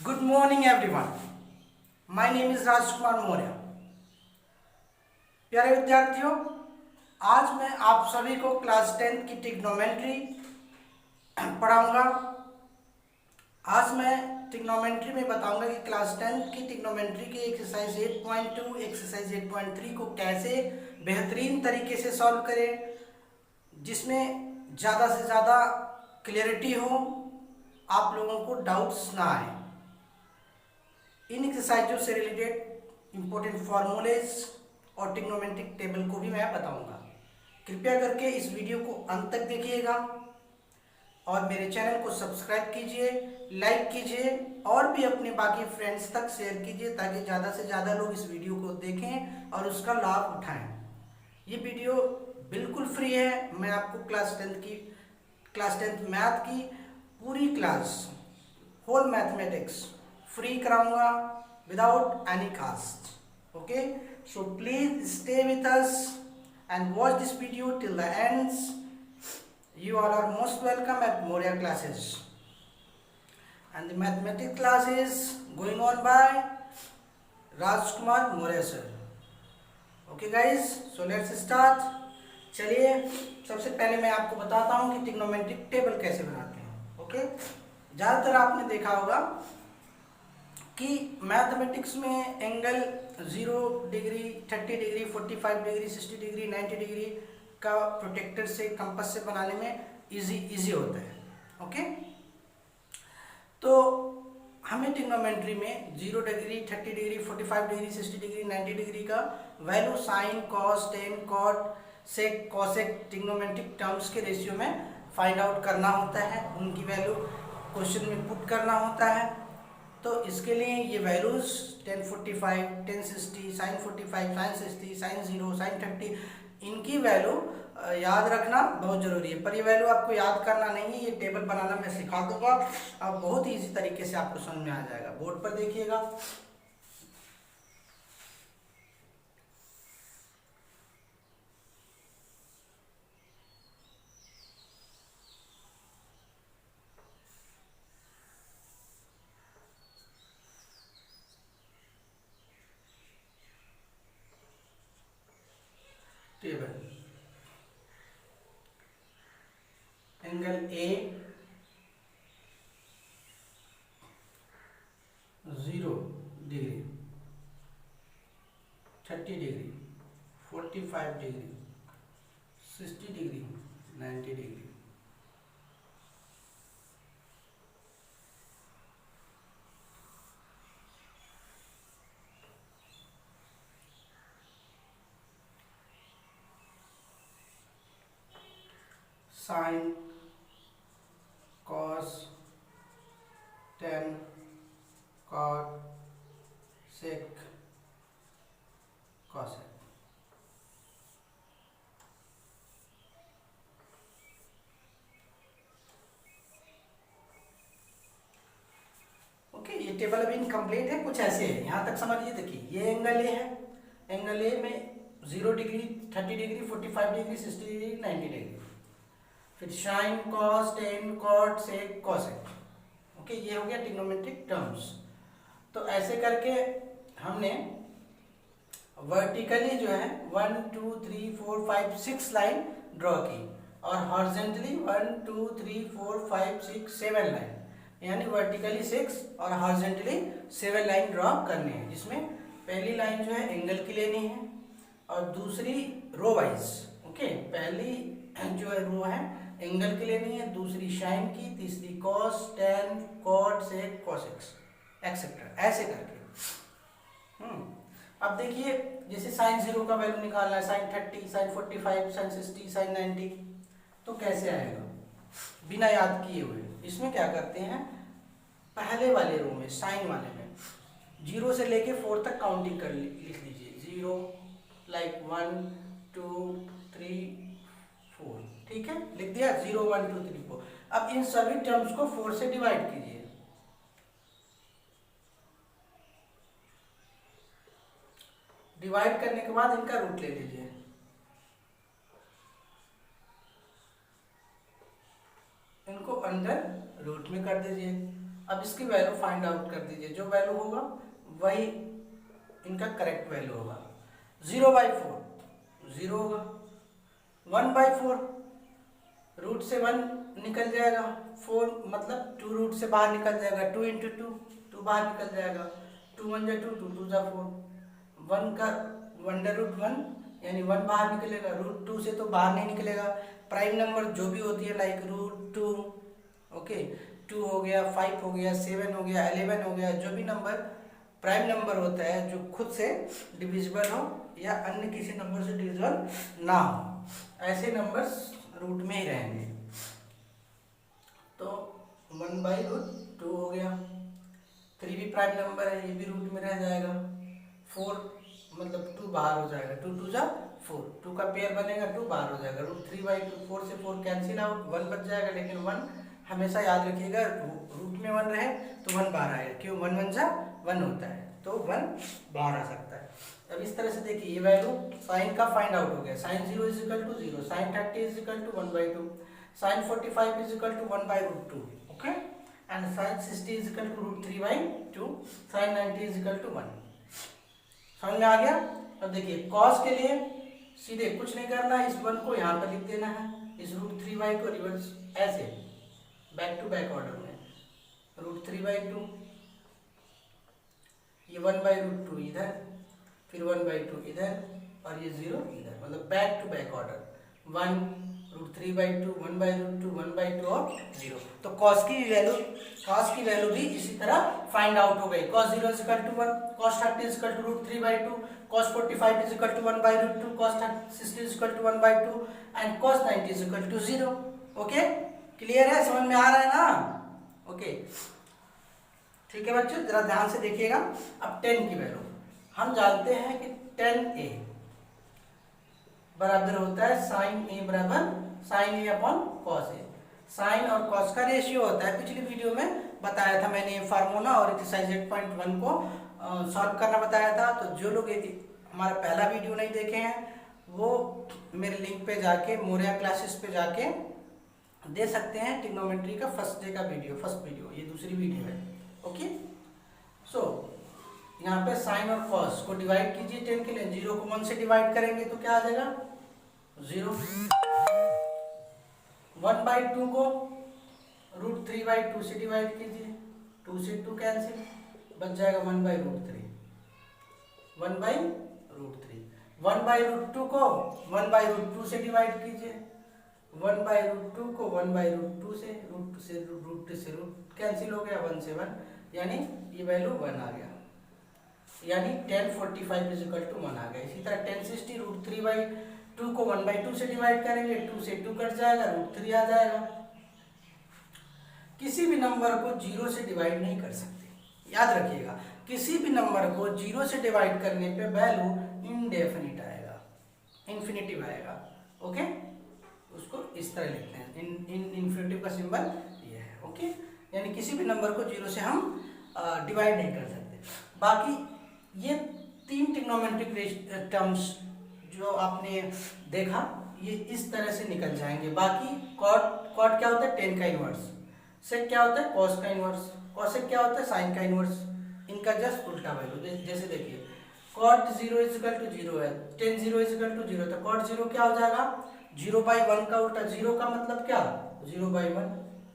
Good morning everyone, my name is Rajkumar Maurya. प्यारे विद्यार्थियों, आज मैं आप सभी को क्लास 10 की ट्रिग्नोमेट्री पढ़ाऊंगा। आज मैं ट्रिग्नोमेट्री में बताऊंगा कि क्लास 10 की ट्रिग्नोमेट्री की एक्सरसाइज 8.2 एक्सरसाइज 8.3 को कैसे बेहतरीन तरीके से सॉल्व करें, जिसमें ज़्यादा से ज़्यादा क्लियरिटी हो, आप लोगों को डाउट्स ना आए। इन एक्सरसाइजों से रिलेटेड इंपॉर्टेंट फॉर्मूलेज और ट्रिग्नोमेट्रिक टेबल को भी मैं बताऊंगा। कृपया करके इस वीडियो को अंत तक देखिएगा और मेरे चैनल को सब्सक्राइब कीजिए, लाइक कीजिए और भी अपने बाकी फ्रेंड्स तक शेयर कीजिए ताकि ज़्यादा से ज़्यादा लोग इस वीडियो को देखें और उसका लाभ उठाएं। ये वीडियो बिल्कुल फ्री है। मैं आपको क्लास 10 मैथ की पूरी क्लास, होल मैथमेटिक्स फ्री कराऊंगा without any caste. Okay, so please stay with us and watch this video till the ends. You all are most welcome at Moria classes, and the mathematics class is going on by Rajkumar Moria sir. Okay guys, so let's start. चलिए, सबसे पहले मैं आपको बताता हूँ कि trigonometric table कैसे बनाते हैं। ओके, ज़्यादातर आपने देखा होगा कि मैथमेटिक्स में angle 0 degree, 30 degree, 45 degree, 60 degree, 90 degree का प्रोटेक्टर से, कंपास से बनाने में इजी होता है। ओके, तो हमें ट्रिग्नोमेट्री में 0 degree, 30 degree, 45 degree, 60 degree, 90 degree का value sine, cos, tan, cot, sec, cosec trigonometric terms के रेशियो में फाइंड आउट करना होता है। उनकी वैल्यू क्वेश्चन में पुट करना होता है। तो इसके लिए ये values 1045, 1060, sine 45, sine 60, sine 0, sine 30, इनकी वैल्यू याद रखना बहुत ज़रूरी है। पर ये वैल्यू आपको याद करना नहीं है, ये टेबल बनाना मैं सिखा दूंगा। अब बहुत ही इजी तरीके से आपको समझ में आ जाएगा। बोर्ड पर देखिएगा। Table angle A 0 degree, 30 degree, 45 degree, 60 degree, 90 degree. Sine, cos, tan, cot, sec, cosec. Okay, ये टेबल अभी इनकम्प्लीट है, कुछ ऐसे है। यहाँ तक समझिए। देखिए, ये एंगल ए है। एंगल ए में 0 degree, 30 degree, 45 degree, 60 degree, 90 degree. फिर sign, cos, tan, cot, sec, cosec. Okay, ये हो गया ट्रिग्नोमेट्रिक टर्म्स। तो ऐसे करके हमने वर्टिकली जो है 1 2 3 4 5 6 लाइन ड्रॉ की और हॉरिजॉन्टली 1 2 3 4 5 6 7 लाइन, यानी वर्टिकली 6 और हॉरिजॉन्टली 7 लाइन ड्रॉ करनी है, जिसमें पहली लाइन जो है एंगल की लेनी है और दूसरी रो वाइज। ओके, पहली जो है रो है एंगल की लेनी है, दूसरी साइन की, तीसरी कॉस, टेन, कॉट, सेक, कॉसेक्स एक्सेट्रा, ऐसे करके। अब देखिए, जैसे साइन 0 का वैल्यू निकालना है, साइन 30, साइन 45, साइन 60, साइन 90, तो कैसे आएगा बिना याद किए हुए? इसमें क्या करते हैं, पहले वाले रो में, साइन वाले में 0 से लेके 4 तक काउंटिंग कर लिख लीजिए। 0 लाइक 1 2 3 4, ठीक है, लिख दिया। 0 1 2 3 4। अब इन सभी टर्म्स को 4 से डिवाइड कीजिए। डिवाइड करने के बाद इनका रूट ले लीजिए। इनको अंडर रूट में कर दीजिए। अब इसकी वैल्यू फाइंड आउट कर दीजिए, जो वैल्यू होगा वही इनका करेक्ट वैल्यू होगा। 0/4 0 होगा, 1/4 रूट से 1 निकल जाएगा, 4 मतलब 2 रूट से बाहर निकल जाएगा, 2 इंटू 2 बाहर निकल जाएगा, 2 1 जा 2 2 2 जा 4, 1 का √1 यानी 1 बाहर निकलेगा, √2 से तो बाहर नहीं निकलेगा। प्राइम नंबर जो भी होती है लाइक √2, ओके, 2 हो गया, 5 हो गया, 7 हो गया, 11 हो गया, जो भी नंबर प्राइम नंबर होता है जो खुद से डिविजिबल हो या अन्य किसी नंबर से डिविजिबल ना हो, ऐसे नंबर्स रूट में ही रहेंगे। तो 1/√2 हो गया। 3 भी प्राइम नंबर है, ये भी रूट में रह जाएगा। 4 मतलब 2 बाहर हो जाएगा, 2 2 जा 4, 2 का पेयर बनेगा, 2 बाहर हो जाएगा, √3/2, 4 से 4 कैंसिल आउट, 1 बच जाएगा। लेकिन 1 हमेशा याद रखिएगा, रूट में 1 रहे तो 1 बाहर आएगा, क्यों, 1 1 जा 1 होता है, तो 1 बाहर आ सकता है। अब इस तरह से देखिए, ये वैल्यू साइन का फाइंड आउट हो गया। sin 0 = 0, sin 30 = 1/2, sin 45 = 1/√2, okay, and sin 60 = √3/2, sin 90 = 1। समझ में आ गया। अब देखिए cos के लिए सीधे कुछ नहीं करना है, इस 1 को यहाँ पर लिख देना है, इस √3/2 को रिवर्स ऐसे बैक टू बैक ऑर्डर में, √3/2, ये 1/√2 इधर, फिर 1/2 इधर और ये 0 इधर, मतलब बैक टू बैक ऑर्डर, 1 √3/2, 1/√2, 1/2 और 0। तो cos की वैल्यू भी इसी तरह फाइंड आउट हो गई। cos 0 = 1, cos 30 = √3/2, cos 45 = 1/√2, cos 60 = 1/2 and cos 90 = 0। Okay, clear है, समझ में आ रहा है ना। ओके, ठीक है बच्चों, जरा ध्यान से देखिएगा। अब 10 की वैल्यू हम जानते हैं कि 10a बराबर होता है sin a बराबर sin a upon cos a। Sine और cos का रेशियो होता है, पिछली वीडियो में बताया था मैंने फार्मूला, और एक्सरसाइज 8.1 को सॉल्व करना बताया था। तो जो लोग हमारा पहला वीडियो नहीं देखे हैं वो मेरे लिंक पे जाके, मोरिया क्लासेस पे जाके दे सकते हैं। ट्रिग्नोमेट्री का फर्स्ट डे का फर्स्ट वीडियो, ये दूसरी वीडियो है। ओके, सो यहाँ पे साइन और कॉस को डिवाइड कीजिए 10 के लिए, 0 को 1 से डिवाइड करेंगे तो क्या आ जाएगा 0। 1/2 को √3/2 से डिवाइड कीजिए, 2 से 2 कैंसिल, बच जाएगा 1/√3, 1/√3। 1/√2 को 1/√2 से डिवाइड कीजिए, 1/√2 को 1/√2 से, रूट से रूट कैंसिल हो गया, 1 से 1, यानी ये वैल्यू 1 आ गया, यानी 1045 = 1 आ गया। इसी तरह 1060 √3/2 को 1/2 से डिवाइड करेंगे, 2 से 2 कट जाएगा, √3 आ जाएगा। किसी भी नंबर को 0 से डिवाइड नहीं कर सकते, याद रखिएगा। किसी भी नंबर को 0 से डिवाइड करने पे वैल्यू इनडेफिनिट आएगा, इन्फिनिटिव आएगा। ओके, उसको इस तरह लिखते हैं, इन्फिनिटिव का सिंबल ये है। ओके, यानी किसी भी नंबर को 0 से हम डिवाइड नहीं कर सकते। बाकी ये 3 ट्रिग्नोमेट्रिक टर्म्स जो आपने देखा ये इस तरह से निकल जाएंगे। बाकी कॉट क्या होता है 10 का इनवर्स, सेक क्या होता है कॉस का इनवर्स, कॉसेक क्या होता है साइन का इनवर्स, इनका जस्ट उल्टा वैल्यू। जैसे देखिए cot 0 = 0 है, tan 0 = 0, तो cot 0 क्या हो जाएगा 0/1 का उल्टा। 0 का मतलब क्या 0/1,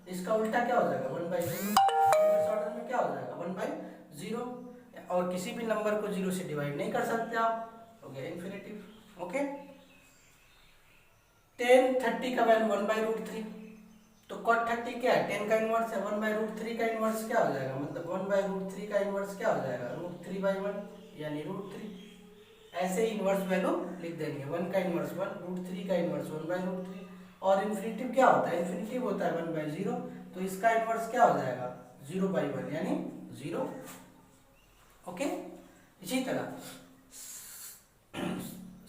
इसका उल्टा क्या हो जाएगा 1/0। इनवर्स ऑर्डर में क्या हो जाएगा 1/0, और किसी भी नंबर को 0 से डिवाइड नहीं कर सकते आप, हो गया इन्फिनिटिव। ओके, tan 30 का वैल्यू 1/√3, तो cot 30 क्या है 10 का इनवर्स है, 1/√3 का इनवर्स क्या हो जाएगा, मतलब 1/√3 का इनवर्स क्या हो जाएगा √3/1 यानी √3। ऐसे ही इनवर्स वैल्यू लिख देंगे, 1 का इनवर्स 1, √3 का इनवर्स 1/√3, और इन्फिनिटिव क्या होता है इन्फिनिटिव होता है 1/0, तो इसका इनवर्स क्या हो जाएगा 0/1 यानी 0। ओके, इसी तरह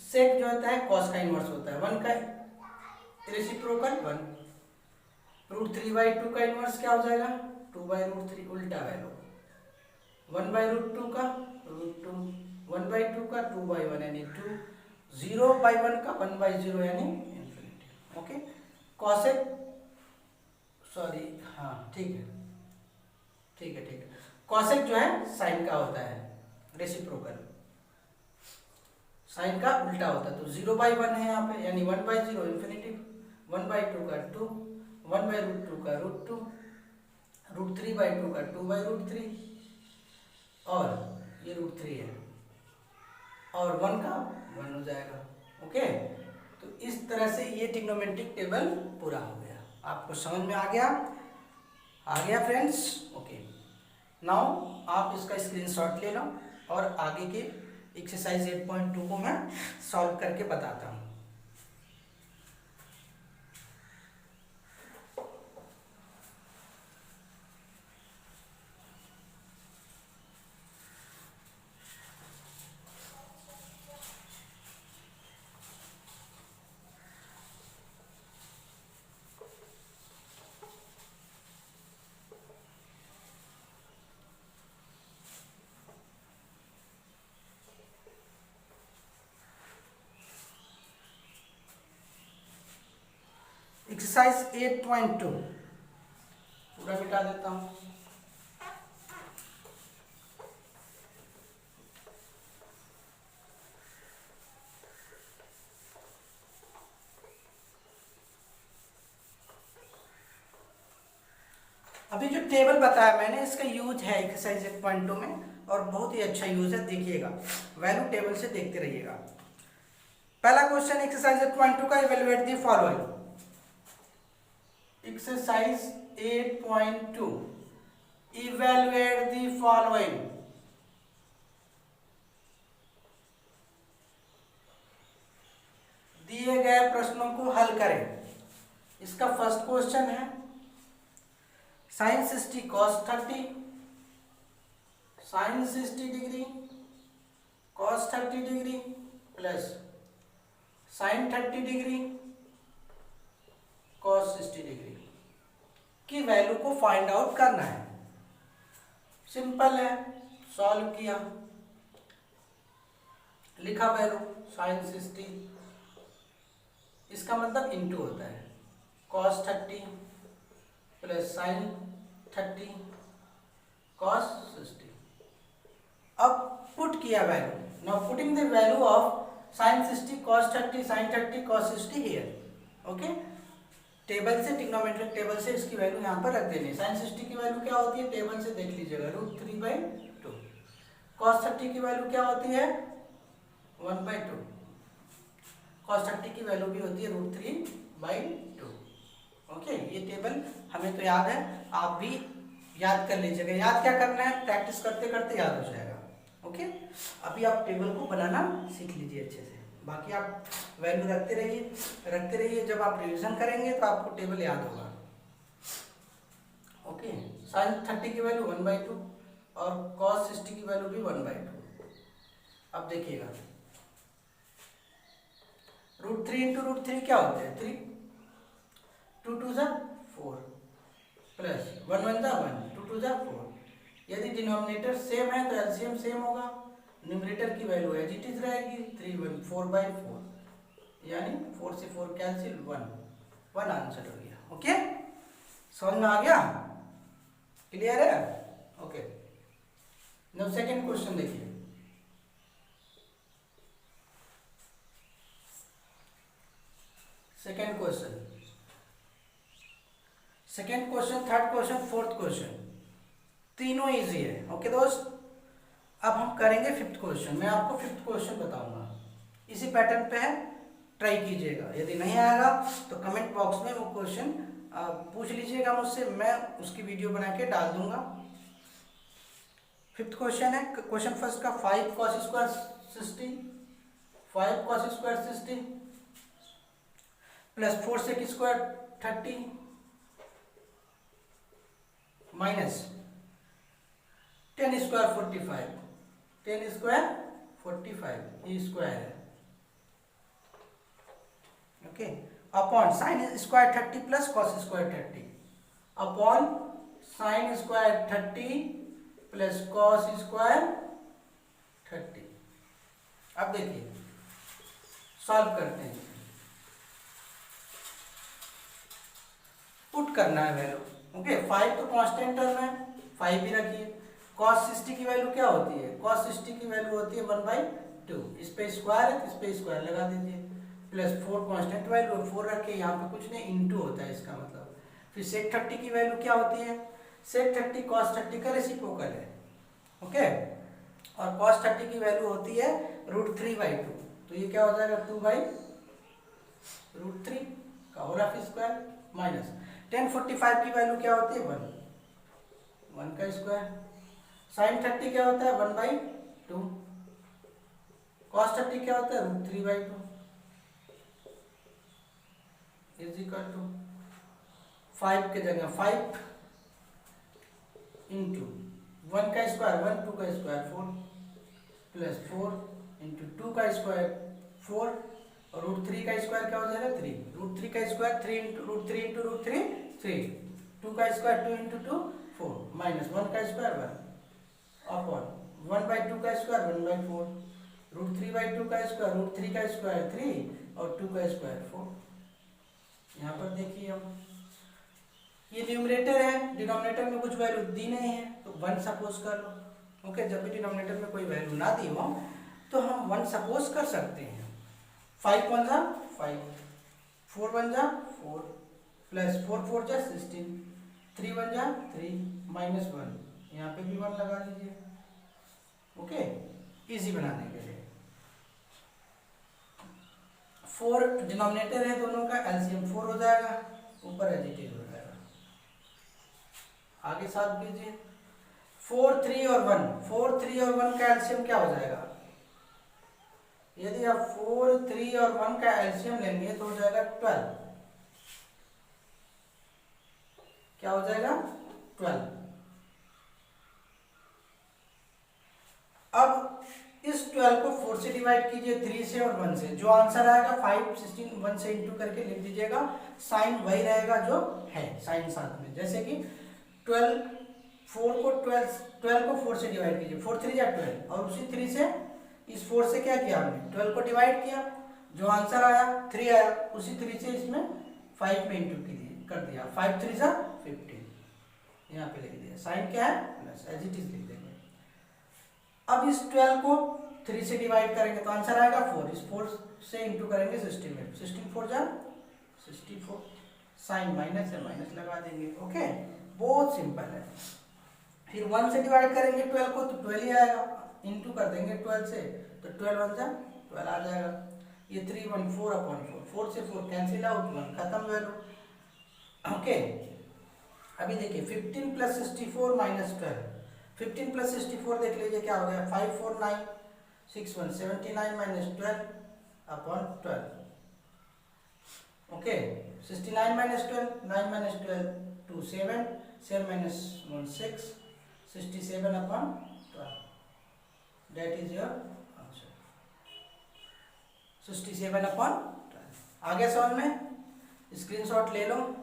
सेक जो होता है कॉस का इनवर्स होता है, 1 का रेसिप्रोकल 1, √3/2 का इनवर्स क्या हो जाएगा 2/√3, उल्टा वैल्यू, 1/√2 का √2, 1/2 का 2/1 यानी 2, 0/1 का 1/0 यानी इन्फिनिटी। ओके, कॉसेक, सॉरी हाँ ठीक है, ठीक है, ठीक है। कॉसेक जो है साइन का होता है, रेसिप्रोकल, साइन का उल्टा होता है। तो 0/1 है यहाँ पे, यानी 1/0 इन्फिनिटी, 1/2 का 2, 1/√2 का √2, √3/2 का 2/√3, और ये √3 है, और 1 का 1 हो जाएगा। ओके, तो इस तरह से ये ट्रिग्नोमेट्रिक टेबल पूरा हो गया। आपको समझ में आ गया फ्रेंड्स? ओके, नाउ आप इसका स्क्रीनशॉट ले लो और आगे के एक्सरसाइज 8.2 को मैं सॉल्व करके बताता हूँ। एक्सरसाइज 8.2 पूरा मिटा देता हूँ। अभी जो टेबल बताया मैंने, इसका यूज है एक्सरसाइज 8.2 में, और बहुत ही अच्छा यूज है। देखिएगा, वैल्यू टेबल से देखते रहिएगा। पहला क्वेश्चन एक्सरसाइज 8.2 का, evaluate the following. Exercise 8.2, evaluate the following. दिए गए प्रश्नों को हल करें। इसका फर्स्ट क्वेश्चन है sin 60 cos 30, sin 60 degree cos 30 degree plus sin 30 degree cos 60 degree की वैल्यू को फाइंड आउट करना है। सिंपल है, सॉल्व किया, लिखा वैल्यू sin 60, इसका मतलब इनटू होता है, cos 30 प्लस sin 30 cos 60। अब पुट किया value, now putting the value of sin 60 cos 30 sin 30 cos 60 here. Okay, table से, ट्रिग्नोमेट्रिक टेबल से इसकी वैल्यू यहाँ पर रख देनी। sin 60 की वैल्यू क्या होती है, टेबल से देख लीजिएगा, √3/2। cos 30 की वैल्यू क्या होती है, 1/2। cos 30 की वैल्यू भी होती है √3/2। ओके, ये टेबल हमें तो याद है, आप भी याद कर लीजिएगा। याद क्या करना है, प्रैक्टिस करते करते याद हो जाएगा। ओके, अभी आप टेबल को बनाना सीख लीजिए अच्छे से, बाकी आप वैल्यू रखते रहिए। जब आप रिवीजन करेंगे तो आपको टेबल याद होगा। ओके, sin 30 की वैल्यू 1/2 और cos 60 की वैल्यू भी 1/2। अब देखिएगा, √3 इंटू √3 क्या होता है, 3, 2 2 जा 4 प्लस 1 1 जा 1, 2 2 जा 4। यदि डिनोमिनेटर सेम है तो एलसीएम सेम होगा, न्यूमरेटर की वैल्यू एज इट इज रहेगी, 3 1 4/4, यानी 4 से 4 कैंसिल, 1 आंसर हो गया। ओके, समझ में आ गया, क्लियर है? ओके, नाउ सेकंड क्वेश्चन देखिए। Second question, third question, fourth question, तीनों इजी है। ओके दोस्त, अब हम करेंगे फिफ्थ क्वेश्चन। मैं आपको फिफ्थ क्वेश्चन बताऊंगा, इसी पैटर्न पे है, ट्राई कीजिएगा। यदि नहीं आएगा तो कमेंट बॉक्स में वो क्वेश्चन पूछ लीजिएगा मुझसे, मैं उसकी वीडियो बना के डाल दूंगा। फिफ्थ क्वेश्चन है, क्वेश्चन फर्स्ट का, 5 cos square 60, 5 cos square 60 plus 4 sec square 30 minus 10 square 45, 10 square 45 ये स्क्वायर है। Okay, upon sine square 30 plus cos square 30, upon sine square 30 plus cos square 30। अब देखिए, सॉल्व करते हैं, पुट करना है वैल्यू। ओके, 5 तो कांस्टेंट टर्म है, 5 भी रखिए। cos 60 की वैल्यू क्या होती है? cos 60 की वैल्यू होती है 1/2। इस पे स्क्वायर है तो इस पे स्क्वायर लगा दीजिए, प्लस 4 कांस्टेंट वैल्यू 4 रखे, यहाँ पे कुछ नहीं, इनटू होता है इसका मतलब। फिर sec 30 की वैल्यू क्या होती है? sec 30 cos 30 का रेसिप्रोकल है, ओके। और cos 30 की वैल्यू होती है √3/2, तो ये क्या हो जाएगा 2/√3 का होल स्क्वायर, माइनस tan 45 की वैल्यू क्या होती है? 1 का स्क्वायर। sin 30 क्या होता है? 1/2। cos 30 क्या होता है? √3/2 इज इक्वल टू 5 के जगह 5 इंटू 1 का स्क्वायर 1, 2 का स्क्वायर 4, प्लस 4 इंटू 2 का स्क्वायर 4, और √3 का स्क्वायर क्या हो जाएगा? 3। √3 का स्क्वायर 3 इंटू √3 इंटू √3 3, 2 का स्क्वायर 2 इंटू 2 4, माइनस 1 का स्क्वायर 1 अपॉन 1/2 का स्क्वायर 1/4, √3/2 का स्क्वायर √3 का स्क्वायर 3 और 2 का स्क्वायर 4। यहाँ पर देखिए हम, ये न्यूमरेटर है, डिनोमिनेटर में कुछ वैल्यू दी नहीं है तो 1 सपोज कर लो, ओके। जब भी डिनोमिनेटर में कोई वैल्यू ना दी हो तो हम 1 सपोज कर सकते हैं। 5 1 जा 5, 4 1 जा 4, प्लस 4 4 जा 16, 3 1 जा 3, माइनस 1, यहाँ पे भी 1 लगा दीजिए, ओके, इजी बनाने के लिए। 4 डिनोमिनेटर है, दोनों का एलसीएम 4 हो जाएगा, ऊपर एडिटिव हो जाएगा। आगे साथ कीजिए, 4 3 और 1, 4 3 और 1 का एलसीएम क्या हो जाएगा? यदि आप 4 3 और 1 का एलसीएम लेंगे तो हो जाएगा 12, क्या हो जाएगा? 12। अब इस 12 को 4 से डिवाइड कीजिए, 3 से और 1 से, जो आंसर आएगा 5 16 1 से इंटू करके लिख दीजिएगा, साइन वही रहेगा जो है, साइन साथ में। जैसे कि 12 को 4 से डिवाइड कीजिए, 4 3 या 12, और उसी 3 से इस 4 से क्या किया हमने? 12 को डिवाइड किया, जो आंसर आया 3 आया, उसी 3 से इसमें 5 में इंटू कर दिया, 5 3 जा 15, यहाँ पे लिख दिया, साइन क्या है? प्लस, एज इट इज लिख देंगे। अब इस 12 को 3 से डिवाइड करेंगे तो आंसर आएगा 4, इस 4 से इंटू करेंगे 16 में, 16 4 जा 64, साइन माइनस है, माइनस लगा देंगे, ओके, बहुत सिंपल है। फिर 1 से डिवाइड करेंगे 12 को तो 12 ही आएगा, इंटू कर देंगे 12 से तो 12 1 जा 12 आ जाएगा। ये 3 1 4 अपॉन 4, 4 से 4 कैंसिल आउट, 1 खत्म वैल्यू, ओके। अभी देखिए 15 प्लस 64 माइनस 12, 15 प्लस 64 देख लीजिए क्या हो गया, 5 4 9 6 1 79 minus 12 upon 12, okay. 69 minus 12, 9 minus 12 2 7, 7 minus 1 6, 67 upon 12, that is your answer, 67 upon 12। आगे सवाल में स्क्रीनशॉट ले लो।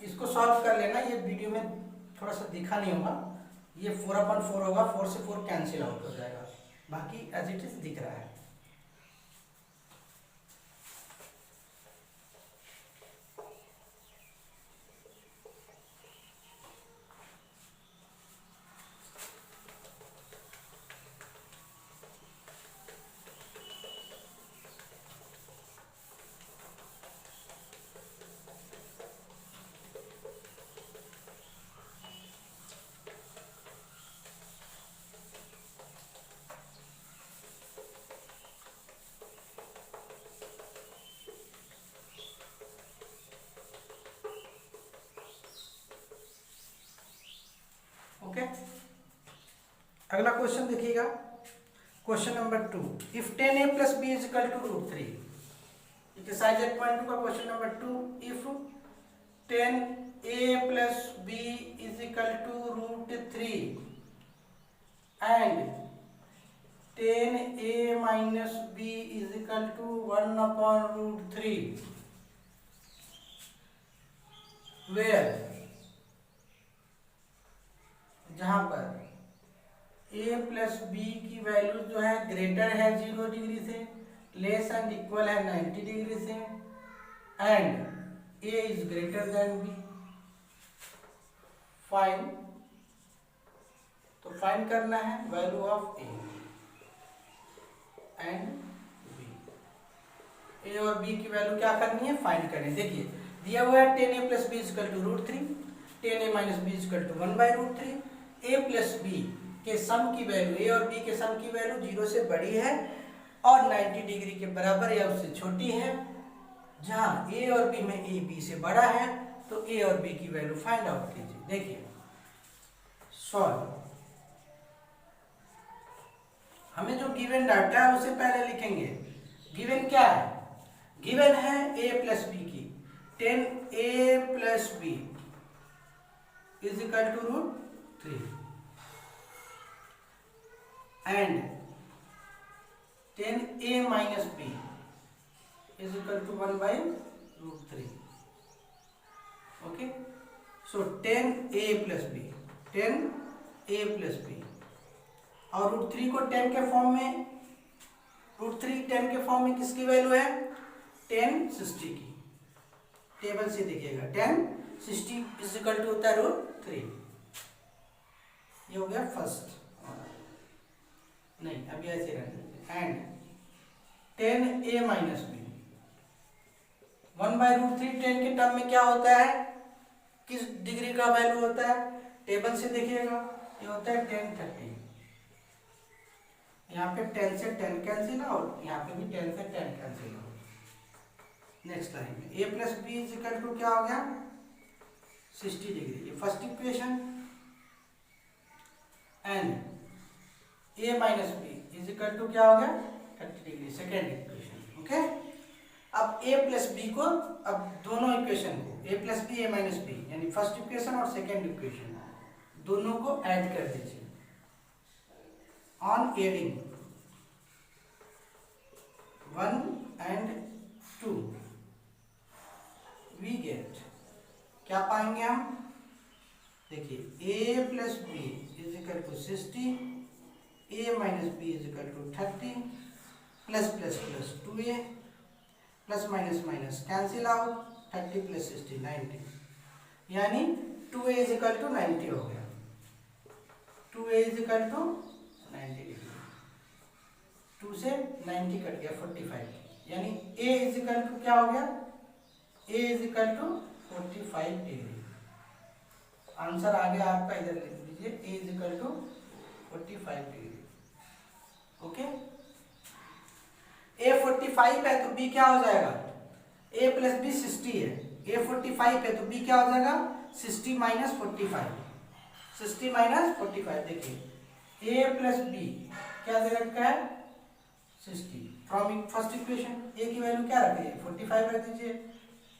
इसको सॉल्व कर लेना, ये वीडियो में थोड़ा सा दिखा नहीं होगा, ये 4/4 होगा, 4 से 4 कैंसिल आउट हो जाएगा, बाकी एज इट इज दिख रहा है। ओके, अगला क्वेश्चन देखिएगा, question number 2, if 10a plus b is equal to √3, exercise 8.2 का question number 2, if 10a plus b is equal to √3 and 10a minus B is equal to 1/√3 where, जहां पर a plus B की value जो है greater है 0 degree से, less and equal है 90 degree से, and a is greater than b। Find, तो फाइंड करना है value of a and b। a और b की वैल्यू क्या करनी है, फाइंड करें। देखिए दिया हुआ है 10a plus B is equal to √3, 10a minus B is equal to 1/√3। a plus B के सम की वैल्यू, a और b के सम की वैल्यू 0 से बड़ी है और 90 डिग्री के बराबर या उससे छोटी है। जहां a और b में a b से बड़ा है तो a और b की वैल्यू फाइंड आउट कीजिए। देखिए सॉल्व, हमें जो गिवन डाटा है उसे पहले लिखेंगे। गिवन क्या है, गिवन है a प्लस बी की 10a plus B is equal to √3 and 10a minus B is equal to 1/√3। Okay, so 10a plus B, 10a plus B और √3 को 10 के फॉर्म में, √3 10 के फॉर्म में किसकी वैल्यू है, 1060 की। टेबल से देखिएगा 1060 इज इक्वल टू होता है √3। ये हो गया फर्स्ट, नहीं अभी ऐसे रहने, एंड 10a माइनस बी 1/√3 10 के टर्म में क्या होता है, किस डिग्री का वैल्यू होता है, टेबल से देखिएगा ये होता है 1030। यहाँ पे 10 से 10 कैंसिल और यहाँ पे भी 10 से 10 कैंसिल हो। नेक्स्ट लाइन में a plus B is equal to क्या हो गया 60 डिग्री, ये first equation, and a minus B is equal to क्या हो गया 30 डिग्री, सेकेंड इक्वेशन। ओके, अब a प्लस बी को, अब दोनों इक्वेशन को a plus B a minus B यानी फर्स्ट इक्वेशन और सेकेंड इक्वेशन दोनों को ऐड कर दीजिए। On adding 1 and 2 we get, क्या पाएंगे हम, देखिए a plus B is equal to 60, a minus B is equal to 30, plus plus plus 2a, plus minus minus cancel out, 30 plus 60 90, यानी 2a इज इक्वल टू 90 हो गया, 2a is equal to 90 degree, 2 से 90 cut गया 45, यानी a is equal to क्या हो गया, a is equal to 45 degree. Answer आ गया आपका, इधर लिख लीजिए a is equal to 45 degree. Okay, a 45 है तो b क्या हो जाएगा, a प्लस बी 60 है, a 45 है तो b क्या हो जाएगा 60 माइनस 45, 60 माइनस 45। देखिए a प्लस बी क्या दे रखा है 60, फ्रॉम फर्स्ट इक्वेशन a की वैल्यू क्या रखिए 45 रख दीजिए,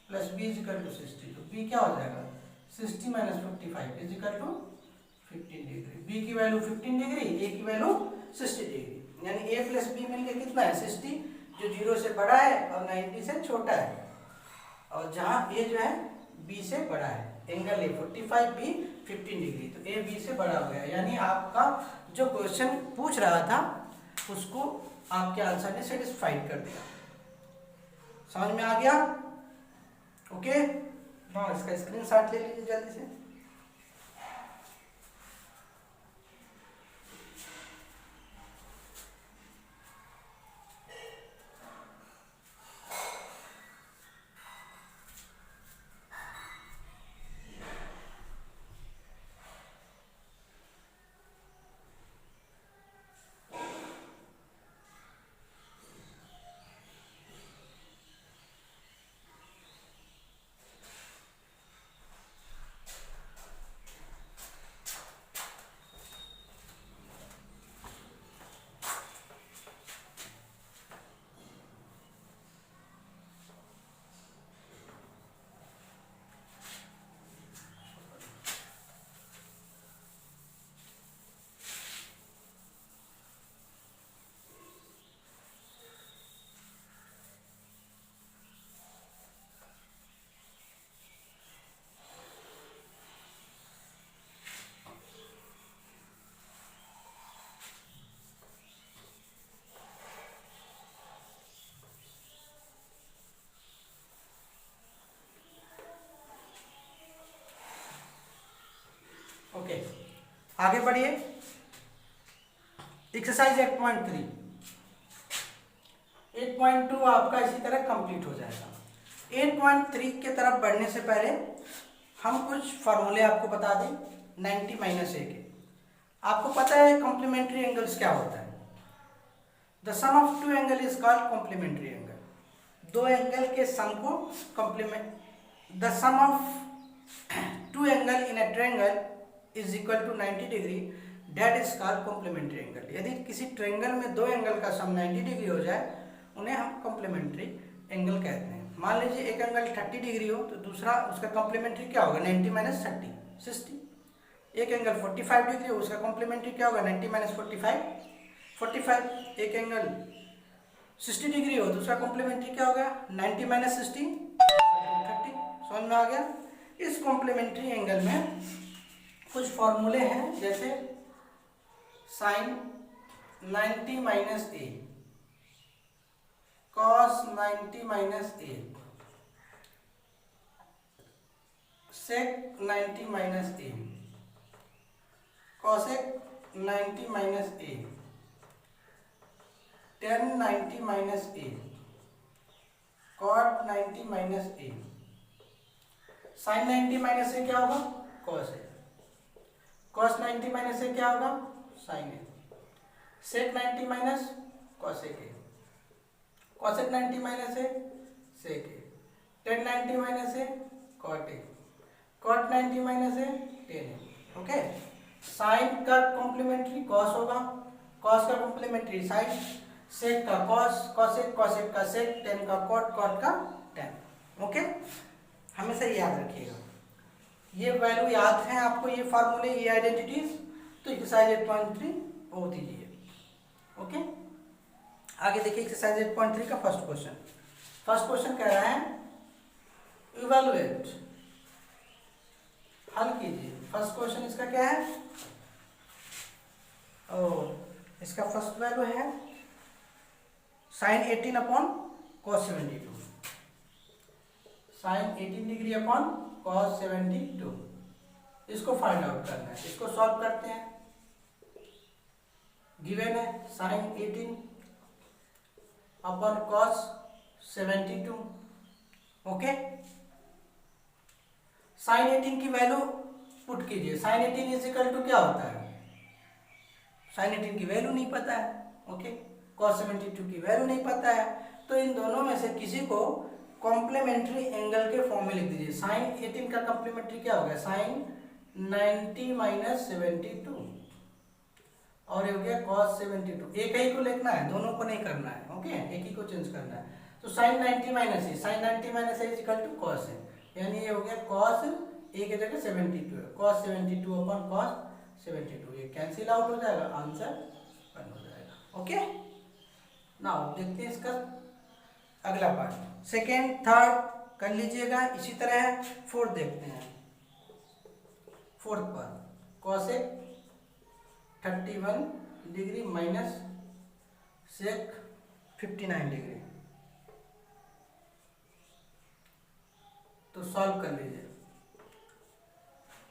plus b is equal to 60, तो b क्या हो जाएगा 60 minus 45 is equal to 15 degree. b की वैल्यू 15 डिग्री, a की वैल्यू 60 डिग्री, यानी a प्लस बी मिलकर कितना है 60, जो 0 से बड़ा है और 90 से छोटा है, और जहां a जो है b से बड़ा है, एंगल a 45 b 15 डिग्री, तो a b से बड़ा हो गया। यानी आपका जो क्वेश्चन पूछ रहा था उसको आपके आंसर ने सेटिस्फाइड कर दिया। समझ में आ गया? ओके, हाँ इसका स्क्रीनशॉट ले लीजिए जल्दी से। आगे बढ़िए, एक्सरसाइज 8.3, 8.2 आपका इसी तरह कंप्लीट हो जाएगा। 8.3 के तरफ बढ़ने से पहले हम कुछ फार्मूले आपको बता दें 90 माइनस ए के। आपको पता है कॉम्प्लीमेंट्री एंगल्स क्या होता है? The sum of two angle is called complementary angle. दो एंगल के सम को complement, the sum of two angle in a triangle is equal to 90 degree, that is called complementary angle. यदि किसी triangle में दो एंगल का सम 90 degree हो जाए उन्हें हम कॉम्प्लीमेंट्री एंगल कहते हैं। मान लीजिए एक एंगल 30 डिग्री हो तो दूसरा उसका कॉम्प्लीमेंट्री क्या होगा? 90 माइनस 30, 60। एक एंगल 45 डिग्री हो उसका कॉम्प्लीमेंट्री क्या होगा? 90 माइनस 45, 45। एक एंगल 60 डिग्री हो तो उसका कॉम्प्लीमेंट्री क्या होगा? 90 माइनस 60, 30। समझ में आ गया? इस कॉम्प्लीमेंट्री एंगल में कुछ फॉर्मूले हैं, जैसे sine 90 minus A, cos 90 minus A, sec 90 minus A, cosec 90 minus A, tan 90 minus A, cot 90 minus A. Sine 90 minus A क्या होगा? Cos A. Cos 90 minus A क्या होगा? Sine A. Sec 90 minus cosec A, cosec 90 minus A, sec A. Tan 90 minus A, cot A, cot 90 minus A, tan A. Okay, sine का complementary cos होगा, cos का complementary sign, सेक का cos, cosec, cosec का सेक, ten का cot, cot का ten. Okay, हमेशा ये याद रखिएगा, ये वैल्यू याद है आपको, ये फार्मूले, ये आइडेंटिटीज। तो एक्सरसाइज 8.3 वो दीजिए। ओके, आगे देखिए एक्सरसाइज 8.3 का फर्स्ट क्वेश्चन। फर्स्ट क्वेश्चन कह रहा है इवैल्यूएट, हल कीजिए। फर्स्ट क्वेश्चन इसका क्या है? और इसका फर्स्ट वैल्यू है sine 18 upon cos 72, sine 18 degree upon cos 72। इसको फाइंड आउट करना है, इसको सॉल्व करते हैं। गिवन है sine 18 upon cos 72। Okay, sine 18 की वैल्यू पुट कीजिए। साइन 18 इज इक्वल टू क्या होता है? साइन 18 की वैल्यू नहीं पता है। ओके, कॉस 72 की वैल्यू नहीं पता है, तो इन दोनों में से किसी को कॉम्प्लीमेंट्री एंगल के फॉर्म में लिख दीजिए। साइन 18 का कॉम्प्लीमेंट्री क्या हो गया? साइन 90 माइनस 72, और ये हो गया कॉस 72। एक ही को लिखना है, दोनों को नहीं करना है। ओके, एक ही को चेंज करना है। तो sine 90 minus A, sine 90 minus A is equal to cos है, यानी ये हो गया कॉस ए की जगह 72 है, कॉस 72 अपॉन कॉस 72। ये कैंसिल आउट हो जाएगा, आंसर 1 हो जाएगा। ओके, नाउ देखते हैं इसका अगला पार्ट। सेकेंड थर्ड कर लीजिएगा, इसी तरह है। फोर्थ देखते हैं। Fourth part, cosec 31 degree minus sec 59 degree. तो सॉल्व कर लीजिए।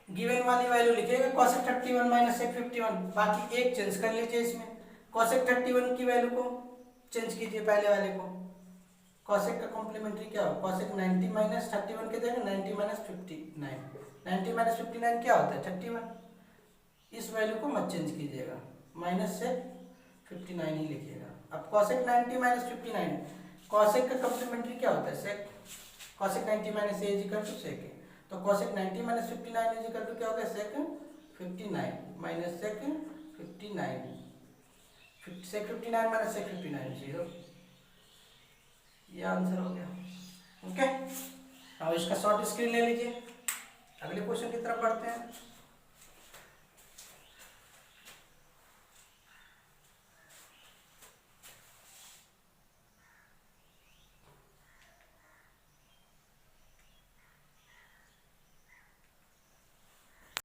गिवन वाली वैल्यू लिखिएगा, कॉसेक 31 माइनस सेक 51, बाकी एक चेंज कर लीजिए इसमें। कॉसेक 31 की वैल्यू को चेंज कीजिए, पहले वाले को। कॉसेक का कॉम्प्लीमेंट्री क्या हो? कॉसेक 90 माइनस 31 के देगा 90 माइनस 59, 90 माइनस 59 क्या होता है? 31। इस वैल्यू को मत चेंज कीजिएगा, माइनस से 59 ही लिखिएगा। अब कॉसेक 90 माइनस 59, कॉसेक का कॉम्प्लीमेंट्री क्या होता है? Sec. Cosec 90 minus A is equal to sec है, तो cosec 90 minus 59 is equal to क्या होगा? Sec 59 minus sec 59, sec 59 minus sec 59, 0। ये आंसर हो गया। ओके, अब इसका शॉर्ट स्क्रीन ले लीजिए, अगले क्वेश्चन की तरफ बढ़ते हैं।